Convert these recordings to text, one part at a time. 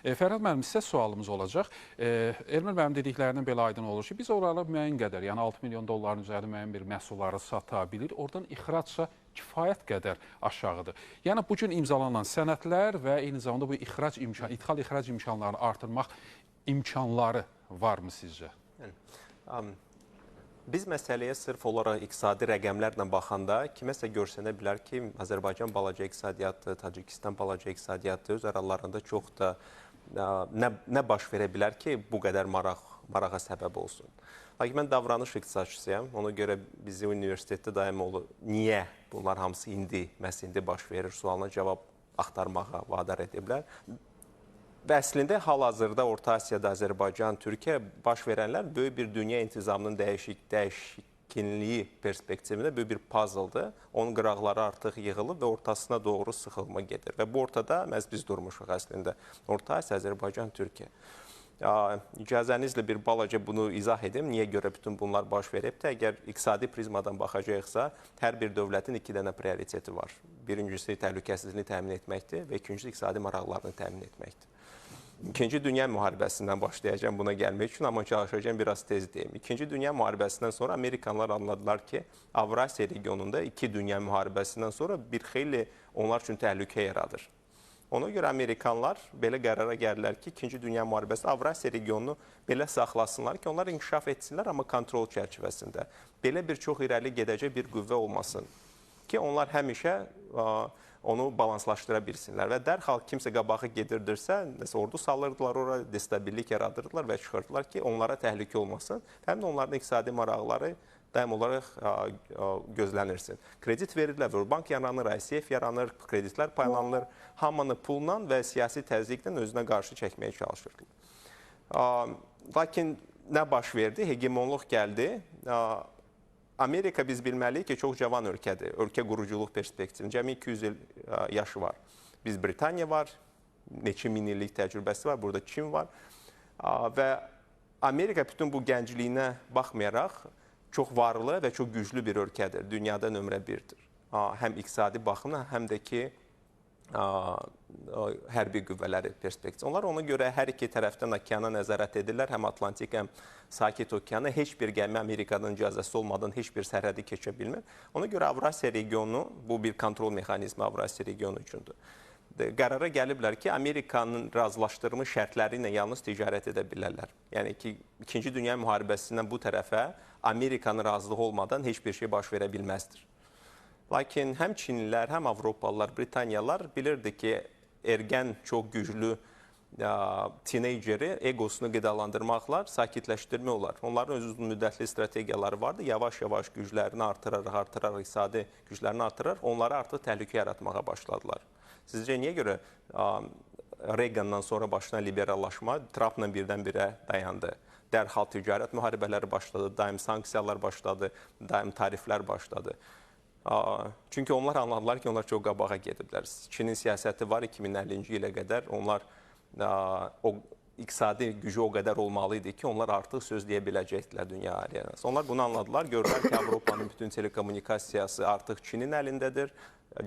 Fərhad müəllim, sizə sualımız olacaq. Elmir müəllim dediklərindən belə aydın olur ki, biz oralara müəyyən qədər, yəni 6 milyon dolların üzərində müəyyən bir məhsulları sata bilir. Oradan ixracsa kifayət qədər aşağıdır. Yəni bu gün imzalanan sənədlər və eyni zamanda bu ixrac imkanlarını artırmaq imkanları varmı sizcə? Biz məsələyə sırf olaraq iqtisadi rəqəmlərlə baxanda kiməsə görsənə bilər ki, Azərbaycan balaca iqtisadiyyatdır, Tacikistan balaca iqtisadiyyatdır, öz aralarında çox da nə baş verə bilər ki, bu qədər marağa səbəb olsun. Lakin mən davranış iqtisadçısıyam, ona görə bizi universitetdə daim olur. Niyə bunlar hamısı məhz indi baş verir sualına cavab axtarmağa vadar ediblər. Və əslində hal-hazırda Orta Asiyada Azərbaycan, Türkiyə baş verənlər böyük bir dünya intizamının dəyişikliyi perspektivində böyük bir puzzledır. Onun qıraqları artıq yığılıb və ortasına doğru sıxılma gedir. Və bu ortada məhz biz durmuşuq əslində. Orta Asiya, Azərbaycan, Türkiyə. İcazənizlə bir balaca bunu izah edim. Niyə görə bütün bunlar baş veribdir? Əgər iqtisadi prizmadan baxacaqsa, hər bir dövlətin iki dənə prioriteti var. Birincisi təhlükəsizliğini təmin etməkdir və ikincisi iqtisadi maraqlarını təmin etməkdir. İkinci Dünya müharibəsindən başlayacağım buna gəlmək üçün, amma çalışacağım biraz tez deyim. İkinci Dünya müharibəsindən sonra Amerikanlar anladılar ki, Avrasiya regionunda iki dünya müharibəsindən sonra bir xeyli onlar üçün təhlükə yaradır. Ona görə Amerikanlar belə qərara gəldilər ki, İkinci Dünya müharibəsi Avrasiya regionunu belə saxlasınlar ki, onlar inkişaf etsinlər, amma kontrol çərçivəsində. Belə bir çox irəli gedəcək bir qüvvə olmasın ki, onlar həmişə onu balanslaşdıra bilsinlər və dərhal kimsə qabağı gedirdirsə, ordu salırdılar, ora destabillik yaradırdılar və çıxırdılar ki, onlara təhlükə olmasın. Həm də onların iqtisadi maraqları daim olaraq gözlənirsin. Kredit verirlər, bank yaranır, ICF yaranır, kreditlər paylanır, hamını pulla və siyasi təzyiqlə özünə qarşı çəkməyə çalışırdılar. Lakin nə baş verdi? Hegemonluq gəldi. Amerika biz bilməliyik ki, çox cavan ölkədir. Ölkə quruculuq perspektivində. Cəmi 200 il yaşı var. Biz Britaniya var, neçə min illik təcrübəsi var, burada Çin var. Və Amerika bütün bu gəncliyinə baxmayaraq çox varlı və çox güclü bir ölkədir. Dünyada nömrə birdir. Həm iqtisadi baxımdan, həm də ki, hərbi qüvvələri perspektiv. Onlar ona görə hər iki tərəfdən okeana nəzarət edirlər, həm Atlantik, həm Sakit okeana. Heç bir gəmi Amerikanın icazəsi olmadan heç bir sərhədi keçə bilmir. Ona görə Avrasiya regionu, bu bir kontrol mexanizmi Avrasiya regionu üçündür. Qərara gəliblər ki, Amerikanın razılaşdırmış şərtləri ilə yalnız ticarət edə bilərlər. Yəni ki, İkinci Dünya müharibəsindən bu tərəfə Amerikanın razılığı olmadan heç bir şey baş verə bilməzdir. Lakin həm Çinlilər, həm Avropalılar, Britaniyalar bilirdi ki, ergən çox güclü teenageri egosunu qidalandırmaqla sakitləşdirmək olar. Onların öz uzun müddətli strategiyaları vardı. Yavaş-yavaş güclərini artıraraq, iqtisadi güclərini artıraraq onlara artıq təhlükə yaratmağa başladılar. Sizcə niyə görə Reagandan sonra başlayan liberallaşma Trumpla birdən-birə dayandı? Dərhal ticarət müharibələri başladı, daim sanksiyalar başladı, daim tariflər başladı. Çünki onlar anladılar ki, onlar çox qabağa gediblər. Çinin siyasəti var 2050-ci ilə qədər. Onlar o iqtisadi gücü o qədər olmalı idi ki, onlar artıq söz deyə biləcəkdilər dünya arenasında. Onlar bunu anladılar. Gördülər ki, Avropanın bütün telekommunikasiyası artıq Çinin əlindədir.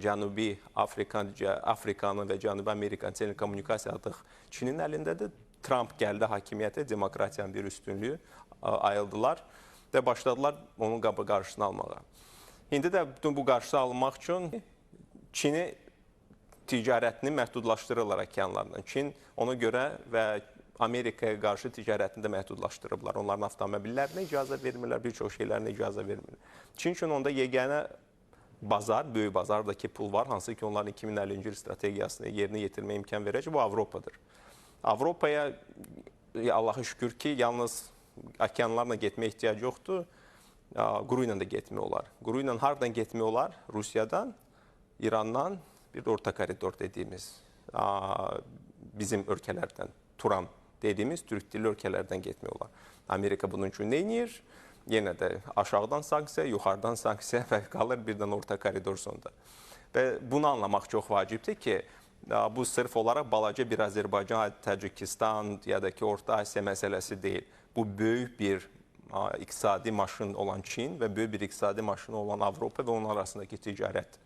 Cənubi Afrikanın və Cənubi Amerikanın telekommunikasiyası artıq Çinin əlindədir. Trump gəldi hakimiyyətə, demokratiyanın bir üstünlüyü ayıldılar və başladılar onun qarşısını almağa. İndi də bütün bu qarşısı alınmaq üçün Çini ticarətini məhdudlaşdırırlar okeanlarından. Çin ona görə və Amerikaya qarşı ticarətini də məhdudlaşdırıblar. Onların avtomobillərinə icazə vermirlər, bir çox şeylərinə icazə vermirlər. Çin üçün onda yeganə bazar, böyük bazardakı pul var, hansı ki onların 2050-ci il strategiyasını yerinə yetirməyə imkan verəcək, bu Avropadır. Avropaya Allah'a şükür ki, yalnız okeanlarla getməyə ehtiyac yoxdur. Quru ilə də getmək olar. Quru ilə hardan getmək olar? Rusiyadan, İrandan, bir də orta koridor dediyimiz bizim ölkələrdən, Turan dediyimiz türk dilli ölkələrdən getmək olar. Amerika bunun üçün nə edir? Yenə də aşağıdan sanksiya, yuxarıdan sanksiya və qalır birdən orta koridor sonunda. Və bunu anlamaq çox vacibdir ki, bu sırf olaraq balaca bir Azərbaycan, Tacikistan ya da ki Orta Asiya məsələsi deyil. Bu böyük bir iqtisadi maşın olan Çin və böyük bir iqtisadi maşını olan Avropa və onun arasındakı ticarət.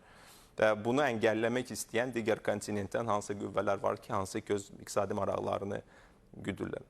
və bunu əngəlləmək istəyən digər kontinentdən hansı qüvvələr var ki, hansı ki öz iqtisadi maraqlarını güdürlər.